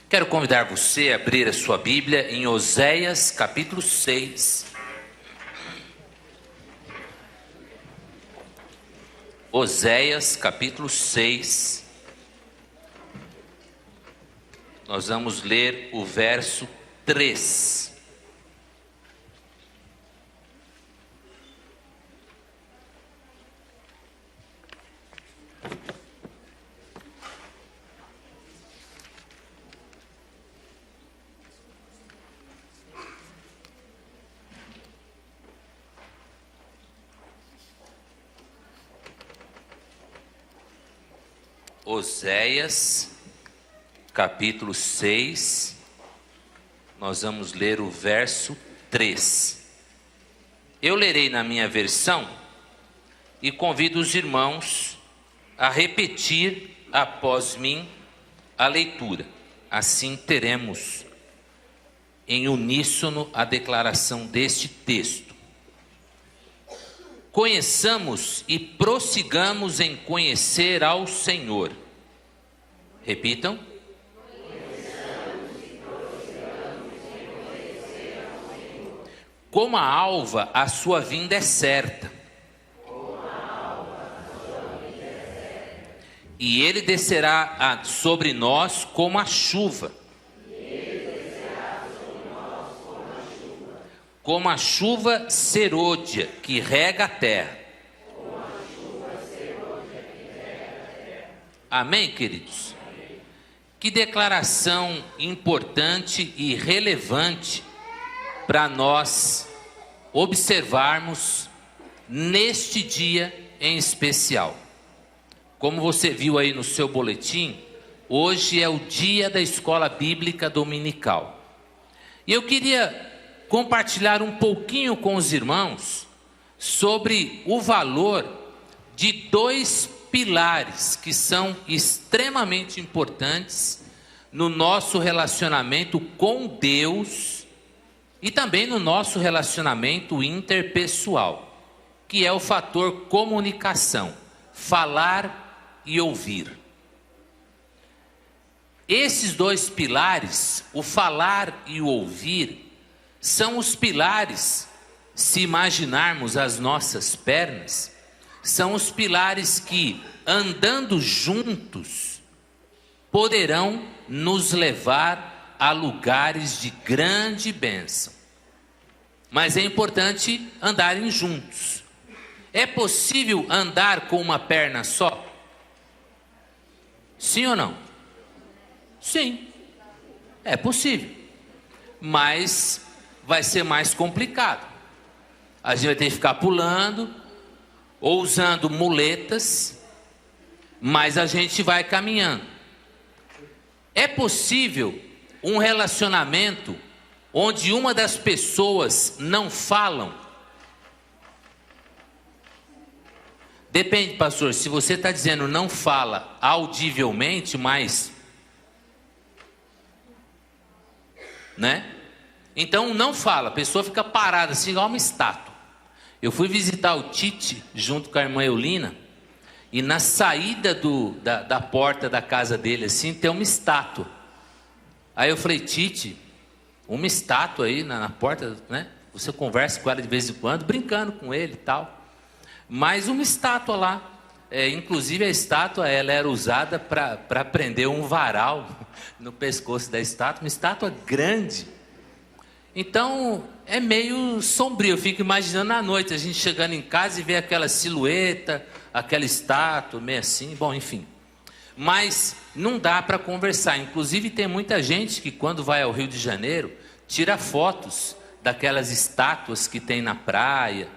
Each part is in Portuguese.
Quero convidar você a abrir a sua Bíblia em Oséias capítulo 6. Oséias capítulo 6. Nós vamos ler o verso 3. Oséias, capítulo 6, nós vamos ler o verso 3. Eu lerei na minha versão e convido os irmãos a repetir após mim a leitura. Assim teremos em uníssono a declaração deste texto. Conheçamos e prossigamos em conhecer ao Senhor. Repitam. Conheçamos e prossigamos em conhecer ao Senhor. Como a alva, a sua vinda é certa. Como a alva, a sua vinda é certa. E ele descerá sobre nós como a chuva. Como a chuva serôdia que rega a terra. Amém, queridos? Amém. Que declaração importante e relevante para nós observarmos neste dia em especial. Como você viu aí no seu boletim, hoje é o dia da escola bíblica dominical. E eu queria compartilhar um pouquinho com os irmãos sobre o valor de dois pilares que são extremamente importantes no nosso relacionamento com Deus e também no nosso relacionamento interpessoal, que é o fator comunicação, falar e ouvir. Esses dois pilares, o falar e o ouvir, são os pilares, se imaginarmos as nossas pernas, são os pilares que, andando juntos, poderão nos levar a lugares de grande bênção. Mas é importante andarem juntos. É possível andar com uma perna só? Sim ou não? Sim, é possível. Mas vai ser mais complicado. A gente vai ter que ficar pulando ou usando muletas, mas a gente vai caminhando. É possível um relacionamento onde uma das pessoas não falam? Depende, pastor, se você está dizendo não fala audivelmente, mas, né? Então não fala, a pessoa fica parada assim, igual uma estátua. Eu fui visitar o Tite junto com a irmã Eulina, e na saída da porta da casa dele assim, tem uma estátua. Aí eu falei, Tite, uma estátua aí na porta, né? Você conversa com ela de vez em quando, brincando com ele e tal. Mas uma estátua lá, inclusive a estátua ela era usada para prender um varal no pescoço da estátua, uma estátua grande. Então, é meio sombrio, eu fico imaginando à noite, a gente chegando em casa e ver aquela silhueta, aquela estátua, meio assim, bom, enfim. Mas não dá para conversar, inclusive tem muita gente que quando vai ao Rio de Janeiro, tira fotos daquelas estátuas que tem na praia,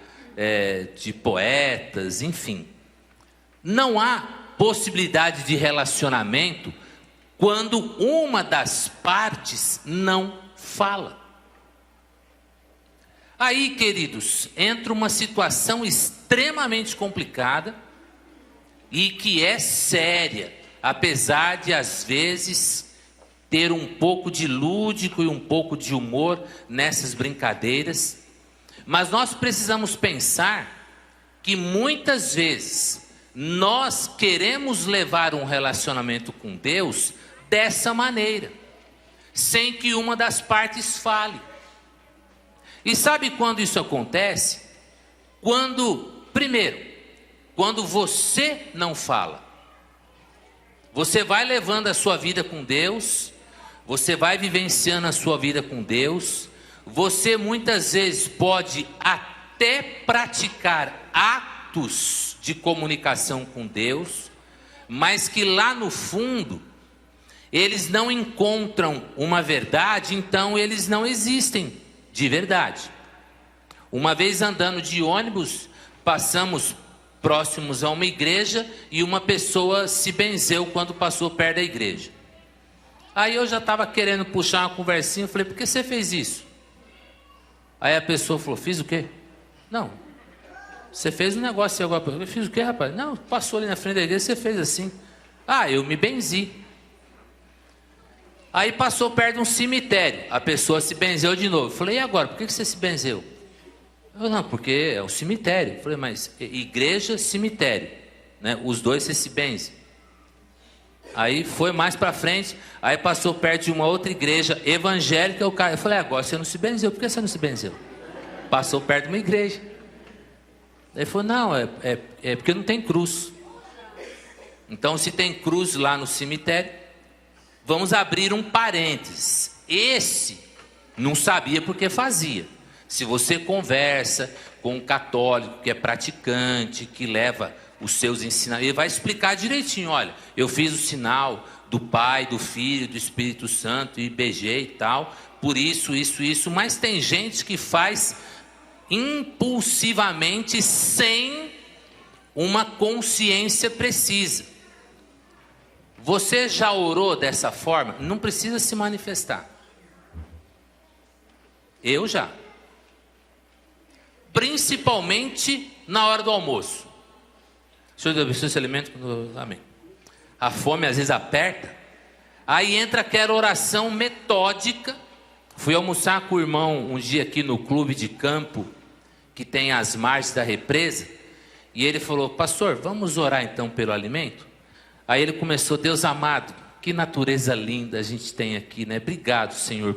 de poetas, enfim. Não há possibilidade de relacionamento quando uma das partes não fala. Aí, queridos, entra uma situação extremamente complicada e que é séria, apesar de às vezes ter um pouco de lúdico e um pouco de humor nessas brincadeiras. Mas nós precisamos pensar que muitas vezes nós queremos levar um relacionamento com Deus dessa maneira. sem que uma das partes fale. E sabe quando isso acontece? Primeiro, quando você não fala. Você vai levando a sua vida com Deus, você vai vivenciando a sua vida com Deus, você muitas vezes pode até praticar atos de comunicação com Deus, mas que lá no fundo, eles não encontram uma verdade, então eles não existem de verdade. Uma vez andando de ônibus, passamos próximos a uma igreja e uma pessoa se benzeu quando passou perto da igreja. Aí eu já estava querendo puxar uma conversinha, eu falei, por que você fez isso? Aí a pessoa falou, fiz o quê? Não, você fez um negócio agora. Eu fiz o quê, rapaz? Não, passou ali na frente da igreja, você fez assim. Ah, eu me benzi. Aí passou perto de um cemitério, a pessoa se benzeu de novo. Eu falei, e agora, por que você se benzeu? Eu, não, porque é um cemitério. Eu falei, mas igreja, cemitério, né? Os dois você se benzem. Aí foi mais para frente, aí passou perto de uma outra igreja evangélica, o cara, eu falei, agora você não se benzeu, por que você não se benzeu? Passou perto de uma igreja. Ele falou, não, é porque não tem cruz. Então se tem cruz lá no cemitério, vamos abrir um parênteses. Esse não sabia porque fazia. Se você conversa com um católico que é praticante, que leva os seus ensinamentos, ele vai explicar direitinho, olha, eu fiz o sinal do Pai, do Filho, do Espírito Santo, e beijei e tal, por isso, mas tem gente que faz impulsivamente, sem uma consciência precisa. Você já orou dessa forma? Não precisa se manifestar. Eu já. Principalmente na hora do almoço. Senhor, eu preciso desse alimento. Amém. A fome às vezes aperta. Aí entra aquela oração metódica. Fui almoçar com o irmão um dia aqui no clube de campo, que tem as margens da represa. E ele falou, pastor, vamos orar então pelo alimento? Aí ele começou, Deus amado, que natureza linda a gente tem aqui, né? Obrigado, Senhor,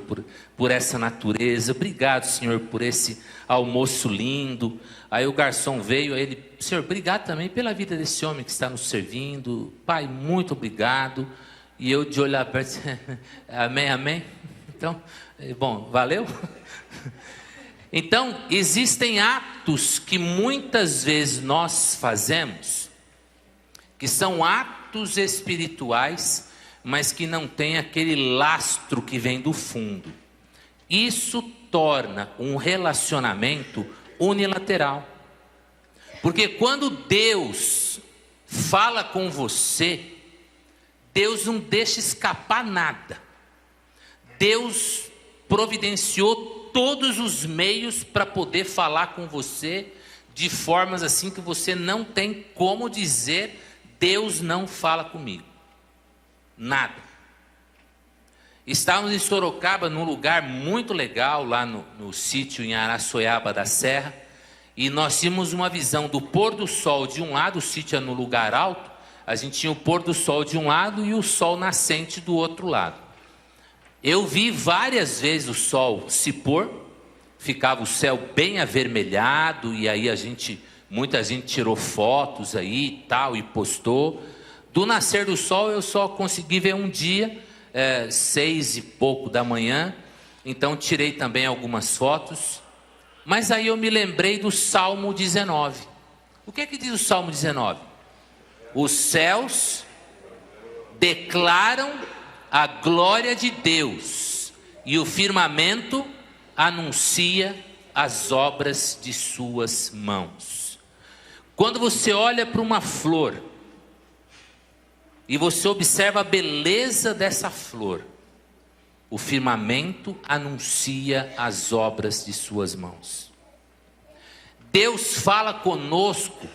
por essa natureza. Obrigado, Senhor, por esse almoço lindo. Aí o garçom veio, aí ele, Senhor, obrigado também pela vida desse homem que está nos servindo. Pai, muito obrigado. E eu de olho aberto, amém, amém. Então, bom, valeu? Então, existem atos que muitas vezes nós fazemos, que são atos espirituais, mas que não tem aquele lastro que vem do fundo. Isso torna um relacionamento unilateral. Porque quando Deus fala com você, Deus não deixa escapar nada. Deus providenciou todos os meios para poder falar com você, de formas assim que você não tem como dizer, Deus não fala comigo. Nada. Estávamos em Sorocaba, num lugar muito legal, lá no sítio em Araçoiaba da Serra, e nós tínhamos uma visão do pôr do sol de um lado, o sítio é no lugar alto, a gente tinha o pôr do sol de um lado e o sol nascente do outro lado. Eu vi várias vezes o sol se pôr, ficava o céu bem avermelhado, e aí muita gente tirou fotos aí e tal, e postou. Do nascer do sol eu só consegui ver um dia, 6 e pouco da manhã, então tirei também algumas fotos. Mas aí eu me lembrei do Salmo 19. O que é que diz o Salmo 19? Os céus declaram a glória de Deus, e o firmamento anuncia as obras de suas mãos. Quando você olha para uma flor, e você observa a beleza dessa flor, o firmamento anuncia as obras de suas mãos. Deus fala conosco,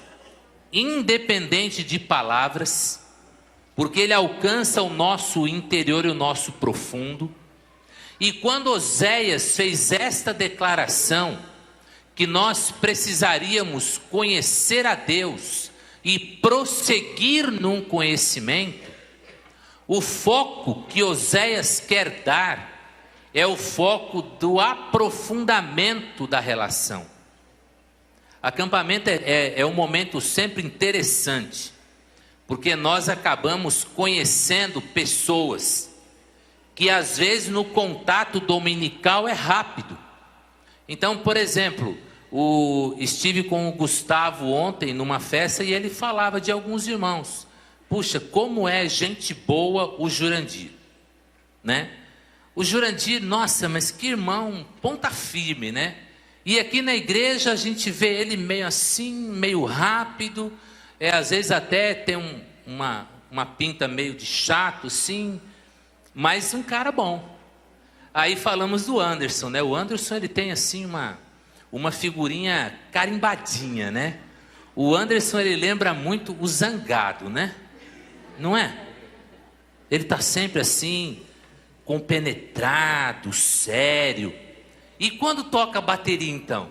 independente de palavras, porque Ele alcança o nosso interior e o nosso profundo. E quando Oséias fez esta declaração, que nós precisaríamos conhecer a Deus e prosseguir num conhecimento, o foco que Oséias quer dar é o foco do aprofundamento da relação. Acampamento é um momento sempre interessante, porque nós acabamos conhecendo pessoas que às vezes no contato dominical é rápido. Então, por exemplo, estive com o Gustavo ontem numa festa e ele falava de alguns irmãos. Puxa, como é gente boa o Jurandir, né? O Jurandir, nossa, mas que irmão, ponta firme, né? E aqui na igreja a gente vê ele meio assim, meio rápido, às vezes até tem uma pinta meio de chato, sim, mas um cara bom. Aí falamos do Anderson, né? O Anderson, ele tem assim uma figurinha carimbadinha, né? O Anderson, ele lembra muito o Zangado, né? Não é? Ele está sempre assim, compenetrado, sério. E quando toca a bateria, então?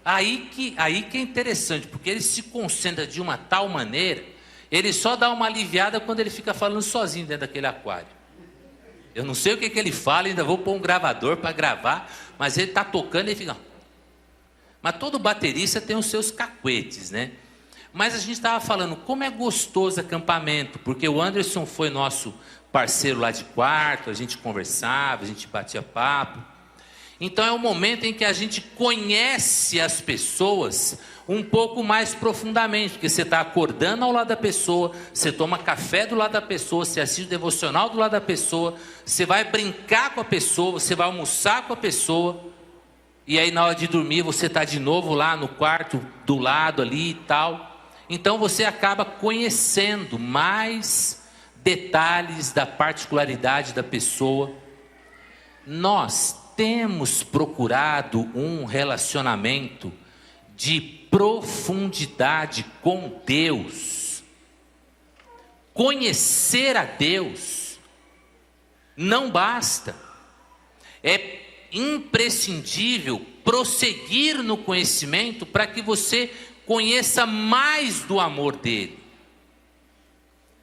Aí que é interessante, porque ele se concentra de uma tal maneira, ele só dá uma aliviada quando ele fica falando sozinho dentro daquele aquário. Eu não sei o que ele fala, ainda vou pôr um gravador para gravar, mas ele está tocando e fica... Mas todo baterista tem os seus cacuetes, né? Mas a gente estava falando, como é gostoso acampamento, porque o Anderson foi nosso parceiro lá de quarto, a gente conversava, a gente batia papo. Então é um momento em que a gente conhece as pessoas um pouco mais profundamente, porque você está acordando ao lado da pessoa, você toma café do lado da pessoa, você assiste o devocional do lado da pessoa, você vai brincar com a pessoa, você vai almoçar com a pessoa, e aí na hora de dormir você está de novo lá no quarto do lado ali e tal. Então você acaba conhecendo mais detalhes da particularidade da pessoa. Nós temos procurado um relacionamento de profundidade com Deus. Conhecer a Deus não basta. É imprescindível prosseguir no conhecimento para que você conheça mais do amor dele.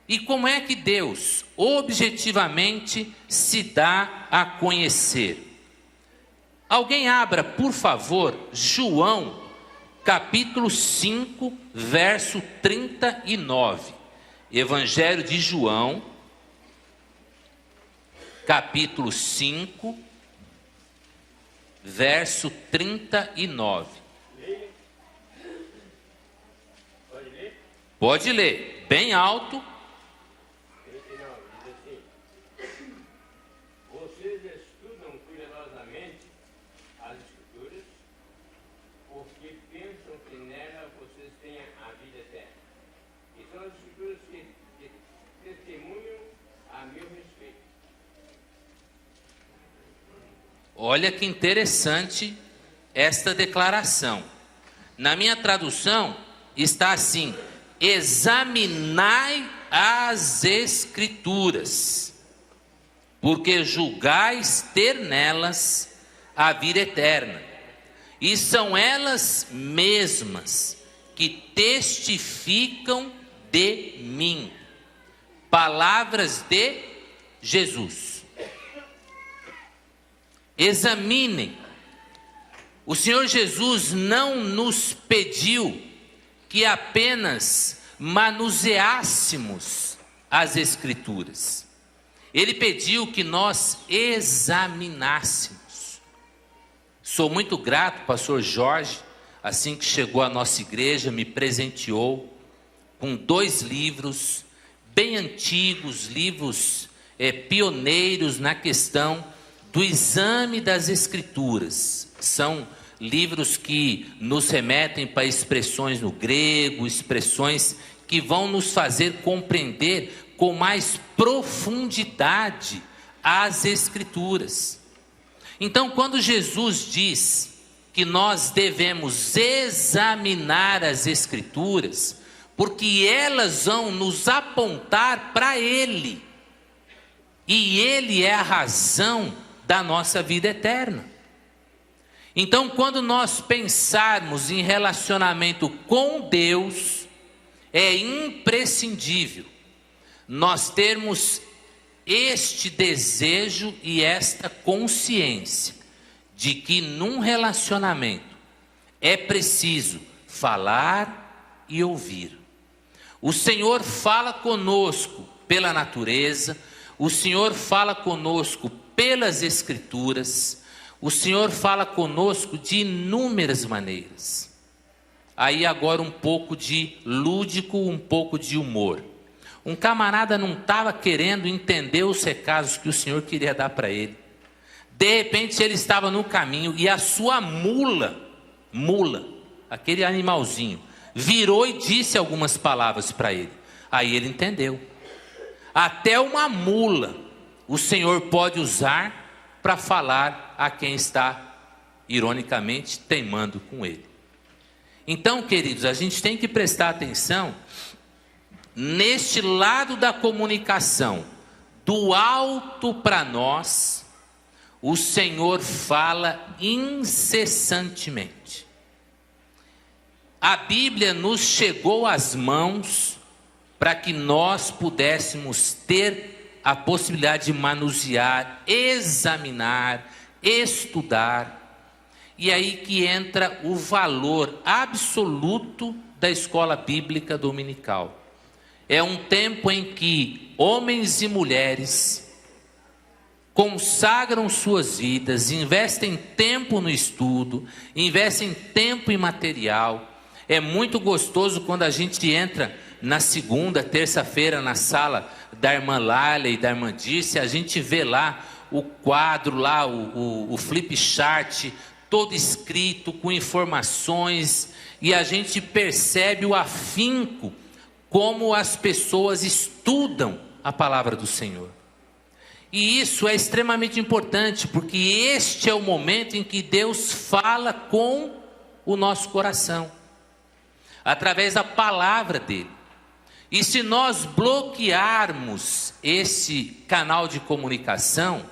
E como é que Deus objetivamente se dá a conhecer? Alguém abra, por favor, João, capítulo 5, verso 39. Evangelho de João, capítulo 5, verso 39. Pode ler, bem alto. Vocês estudam cuidadosamente as Escrituras, porque pensam que nela vocês têm a vida eterna. E são as Escrituras que testemunham a meu respeito. Olha que interessante esta declaração. Na minha tradução está assim: examinai as Escrituras, porque julgais ter nelas a vida eterna, e são elas mesmas que testificam de mim. Palavras de Jesus. Examinem. O Senhor Jesus não nos pediu que apenas manuseássemos as Escrituras. Ele pediu que nós examinássemos. Sou muito grato, pastor Jorge, assim que chegou à nossa igreja, me presenteou com 2 livros bem antigos, livros pioneiros na questão do exame das Escrituras. São livros que nos remetem para expressões no grego, expressões que vão nos fazer compreender com mais profundidade as Escrituras. Então, quando Jesus diz que nós devemos examinar as Escrituras, porque elas vão nos apontar para Ele, e Ele é a razão da nossa vida eterna. Então, quando nós pensarmos em relacionamento com Deus, é imprescindível nós termos este desejo e esta consciência de que num relacionamento é preciso falar e ouvir. O Senhor fala conosco pela natureza, o Senhor fala conosco pelas Escrituras, o Senhor fala conosco de inúmeras maneiras. Aí agora um pouco de lúdico, um pouco de humor. Um camarada não estava querendo entender os recados que o Senhor queria dar para ele. De repente ele estava no caminho e a sua mula, aquele animalzinho, virou e disse algumas palavras para ele. Aí ele entendeu. Até uma mula o Senhor pode usar para falar a quem está, ironicamente, teimando com ele. Então, queridos, a gente tem que prestar atenção neste lado da comunicação, do alto para nós, o Senhor fala incessantemente. A Bíblia nos chegou às mãos para que nós pudéssemos ter a possibilidade de manusear, examinar, estudar. E aí que entra o valor absoluto da escola bíblica dominical. É um tempo em que homens e mulheres consagram suas vidas, investem tempo no estudo, investem tempo em material. É muito gostoso quando a gente entra na segunda, terça-feira na sala da irmã Lália e da irmã Dirce, a gente vê lá o quadro, lá o flip chart, todo escrito com informações, e a gente percebe o afinco como as pessoas estudam a palavra do Senhor. E isso é extremamente importante, porque este é o momento em que Deus fala com o nosso coração, através da palavra dele. E se nós bloquearmos esse canal de comunicação,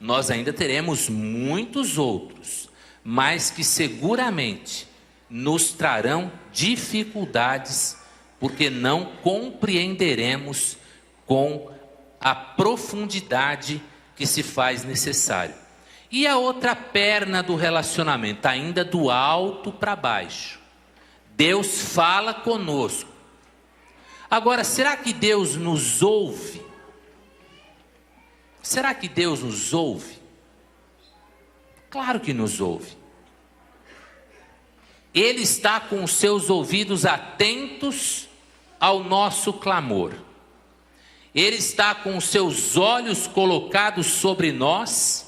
nós ainda teremos muitos outros, mas que seguramente nos trarão dificuldades, porque não compreenderemos com a profundidade que se faz necessário. E a outra perna do relacionamento, ainda do alto para baixo. Deus fala conosco. Agora, será que Deus nos ouve? Será que Deus nos ouve? Claro que nos ouve. Ele está com os seus ouvidos atentos ao nosso clamor. Ele está com os seus olhos colocados sobre nós,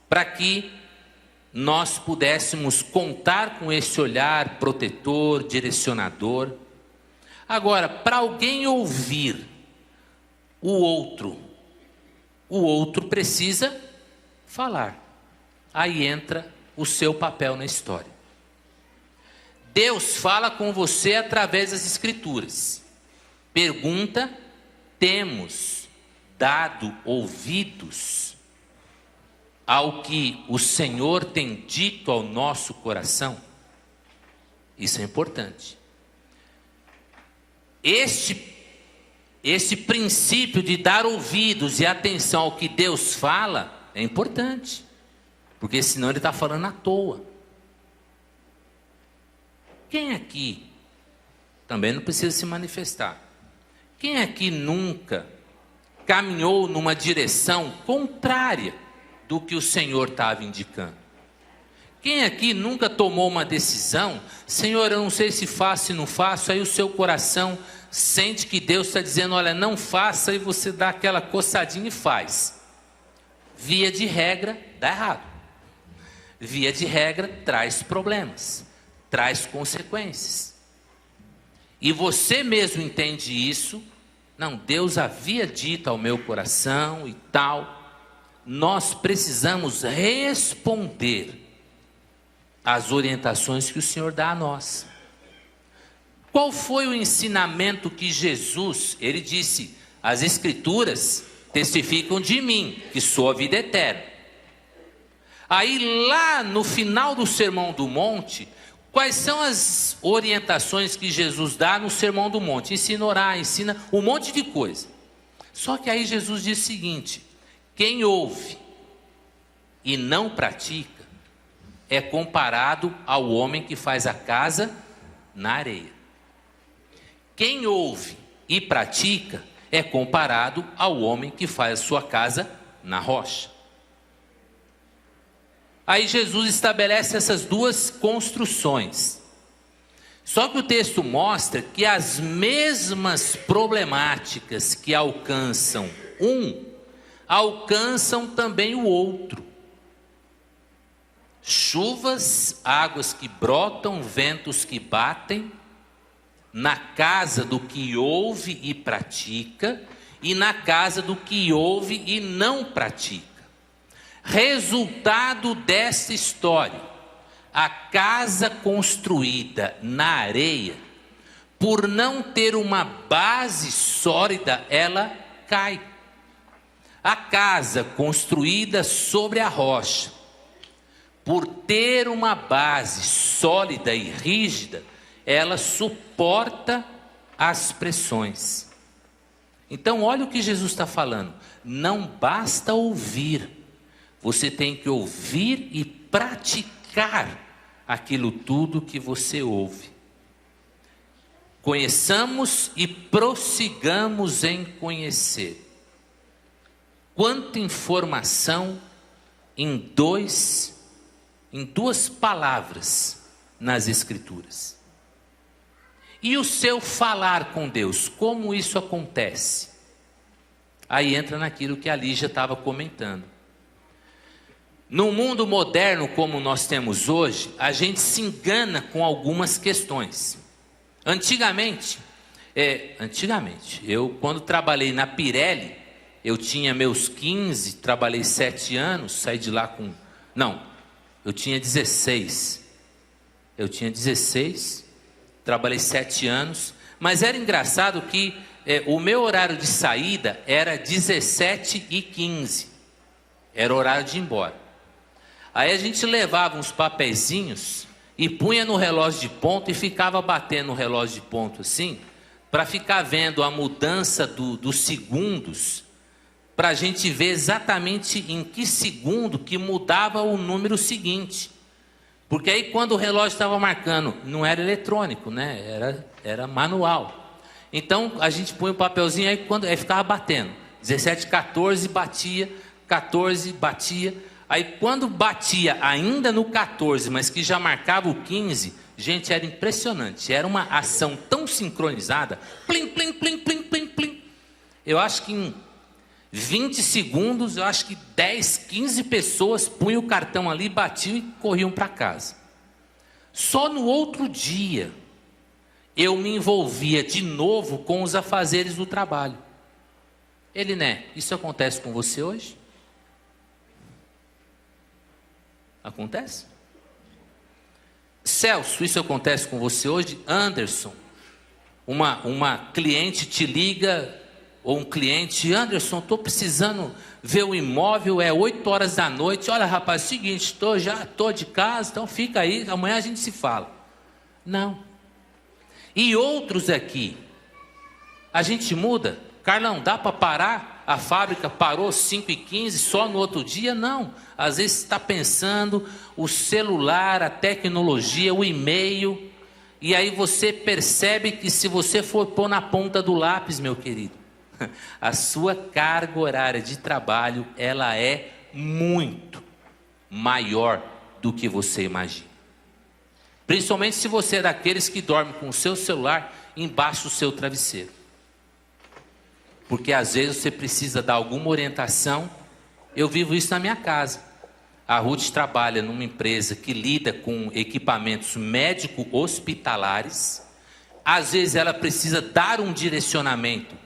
para que nós pudéssemos contar com esse olhar protetor, direcionador. Agora, para alguém ouvir o outro precisa falar. Aí entra o seu papel na história. Deus fala com você através das Escrituras. Pergunta: temos dado ouvidos ao que o Senhor tem dito ao nosso coração? Isso é importante. Esse princípio de dar ouvidos e atenção ao que Deus fala é importante, porque senão ele está falando à toa. Quem aqui, também não precisa se manifestar, quem aqui nunca caminhou numa direção contrária do que o Senhor estava indicando? Quem aqui nunca tomou uma decisão: Senhor, eu não sei se faço, se não faço, aí o seu coração sente que Deus está dizendo: olha, não faça, e você dá aquela coçadinha e faz. Via de regra, dá errado. Via de regra, traz problemas, traz consequências. E você mesmo entende isso. Não, Deus havia dito ao meu coração e tal. Nós precisamos responder às orientações que o Senhor dá a nós. Qual foi o ensinamento que Jesus, ele disse: as Escrituras testificam de mim, que sou a vida eterna. Aí lá no final do Sermão do Monte, quais são as orientações que Jesus dá no Sermão do Monte? Ensina a orar, ensina um monte de coisa. Só que aí Jesus diz o seguinte: quem ouve e não pratica é comparado ao homem que faz a casa na areia. Quem ouve e pratica é comparado ao homem que faz a sua casa na rocha. Aí Jesus estabelece essas duas construções. Só que o texto mostra que as mesmas problemáticas que alcançam um, alcançam também o outro. Chuvas, águas que brotam, ventos que batem, na casa do que ouve e pratica, e na casa do que ouve e não pratica. Resultado dessa história: a casa construída na areia, por não ter uma base sólida, ela cai. A casa construída sobre a rocha, por ter uma base sólida e rígida, ela suporta as pressões. Então, olha o que Jesus está falando: não basta ouvir, você tem que ouvir e praticar aquilo tudo que você ouve. Conheçamos e prossigamos em conhecer. Quanta informação em duas palavras nas Escrituras. E o seu falar com Deus, como isso acontece? Aí entra naquilo que a Lígia estava comentando. No mundo moderno como nós temos hoje, a gente se engana com algumas questões. Antigamente, eu quando trabalhei na Pirelli, eu tinha meus 15, trabalhei 7 anos, saí de lá com... Não, eu tinha 16. Trabalhei 7 anos, mas era engraçado que o meu horário de saída era 17h15. Era o horário de ir embora. Aí a gente levava uns papeizinhos e punha no relógio de ponto e ficava batendo no relógio de ponto assim, para ficar vendo a mudança dos segundos, para a gente ver exatamente em que segundo que mudava o número seguinte. Porque aí quando o relógio estava marcando, não era eletrônico, né? Era manual. Então a gente punha o papelzinho, aí ficava batendo. 17h14 batia, 14 batia. Aí quando batia ainda no 14, mas que já marcava o 15, gente, era impressionante. Era uma ação tão sincronizada. Plim, plim, plim, plim, plim, plim. Eu acho que em 20 segundos, eu acho que 10, 15 pessoas punham o cartão ali, batiam e corriam para casa. Só no outro dia, eu me envolvia de novo com os afazeres do trabalho. Eliné, isso acontece com você hoje? Acontece? Celso, isso acontece com você hoje? Anderson, uma cliente te liga, ou um cliente: Anderson, estou precisando ver o imóvel, é 8 horas da noite, olha rapaz, é o seguinte, estou de casa, então fica aí, amanhã a gente se fala. Não. E outros aqui, a gente muda. Carlão, dá para parar? A fábrica parou 5h15, só no outro dia? Não. Às vezes você está pensando, o celular, a tecnologia, o e-mail, e aí você percebe que se você for pôr na ponta do lápis, meu querido, a sua carga horária de trabalho, ela é muito maior do que você imagina. Principalmente se você é daqueles que dormem com o seu celular embaixo do seu travesseiro. Porque às vezes você precisa dar alguma orientação. Eu vivo isso na minha casa. A Ruth trabalha numa empresa que lida com equipamentos médico-hospitalares. Às vezes ela precisa dar um direcionamento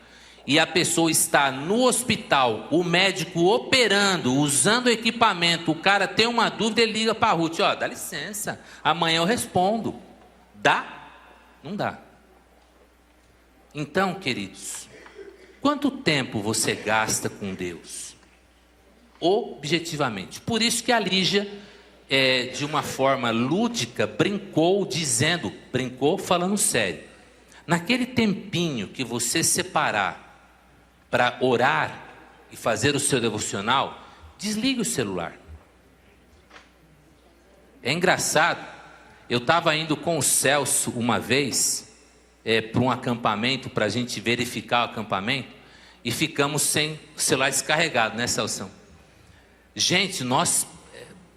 e a pessoa está no hospital, o médico operando, usando o equipamento, o cara tem uma dúvida, ele liga para a Ruth: ó, dá licença, amanhã eu respondo. Dá? Não dá. Então, queridos, quanto tempo você gasta com Deus? Objetivamente. Por isso que a Lígia, de uma forma lúdica, brincou falando sério. Naquele tempinho que você separar para orar e fazer o seu devocional, desligue o celular. É engraçado, eu estava indo com o Celso uma vez para um acampamento, para a gente verificar o acampamento, e ficamos sem o celular descarregado, né, Celso? Gente, nós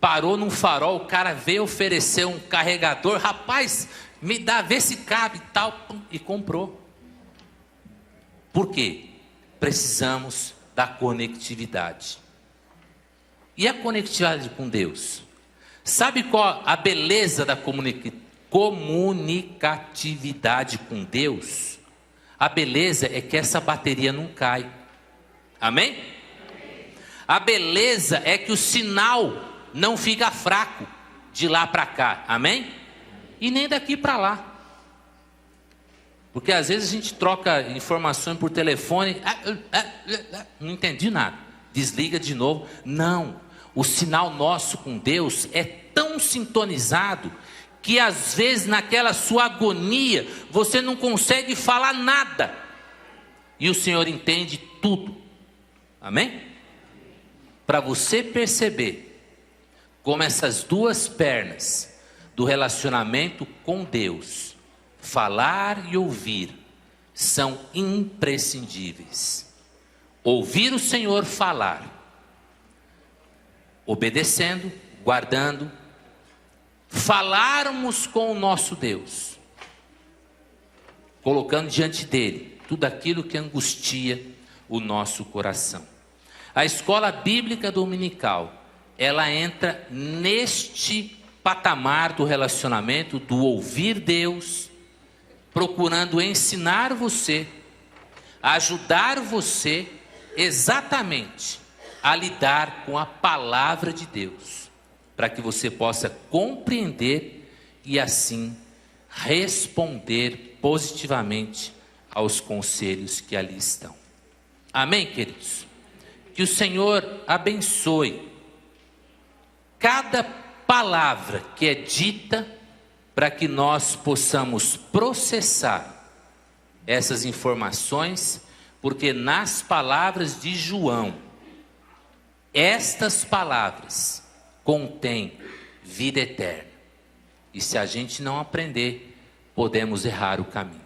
parou num farol, o cara veio oferecer um carregador, rapaz, me dá, vê se cabe e tal, e comprou. Por quê? Precisamos da conectividade. E a conectividade com Deus? Sabe qual a beleza da comunicatividade com Deus? A beleza é que essa bateria não cai. Amém? A beleza é que o sinal não fica fraco de lá para cá. Amém? E nem daqui para lá. Porque às vezes a gente troca informações por telefone. Não entendi nada. Desliga de novo. Não. O sinal nosso com Deus é tão sintonizado que às vezes naquela sua agonia você não consegue falar nada. E o Senhor entende tudo. Amém? Para você perceber como essas duas pernas do relacionamento com Deus, falar e ouvir, são imprescindíveis. Ouvir o Senhor falar, obedecendo, guardando, falarmos com o nosso Deus, colocando diante dele tudo aquilo que angustia o nosso coração. A escola bíblica dominical, ela entra neste patamar do relacionamento, do ouvir Deus, procurando ensinar você, ajudar você exatamente a lidar com a palavra de Deus, para que você possa compreender e assim responder positivamente aos conselhos que ali estão. Amém, queridos? Que o Senhor abençoe cada palavra que é dita, para que nós possamos processar essas informações, porque nas palavras de João, estas palavras contêm vida eterna. E se a gente não aprender, podemos errar o caminho.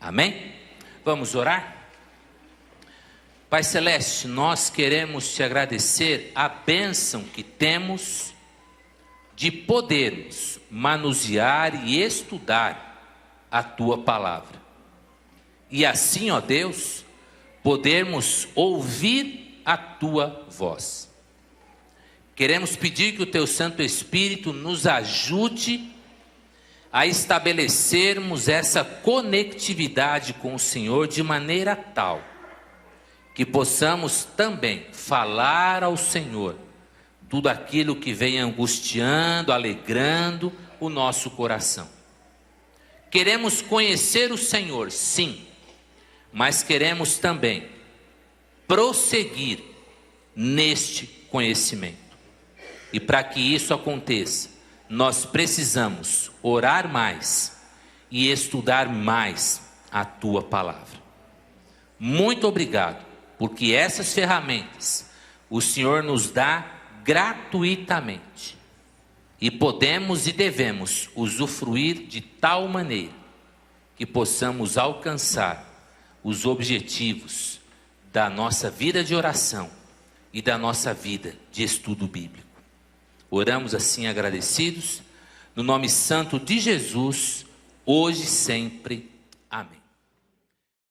Amém? Vamos orar? Pai Celeste, nós queremos te agradecer a bênção que temos de podermos manusear e estudar a tua palavra. E assim, ó Deus, podermos ouvir a tua voz. Queremos pedir que o teu Santo Espírito nos ajude a estabelecermos essa conectividade com o Senhor de maneira tal que possamos também falar ao Senhor tudo aquilo que vem angustiando, alegrando o nosso coração. Queremos conhecer o Senhor, sim, mas queremos também prosseguir neste conhecimento. E para que isso aconteça, nós precisamos orar mais e estudar mais a tua palavra. Muito obrigado, porque essas ferramentas o Senhor nos dá gratuitamente. E podemos e devemos usufruir de tal maneira que possamos alcançar os objetivos da nossa vida de oração e da nossa vida de estudo bíblico. Oramos assim agradecidos, no nome santo de Jesus, hoje e sempre. Amém.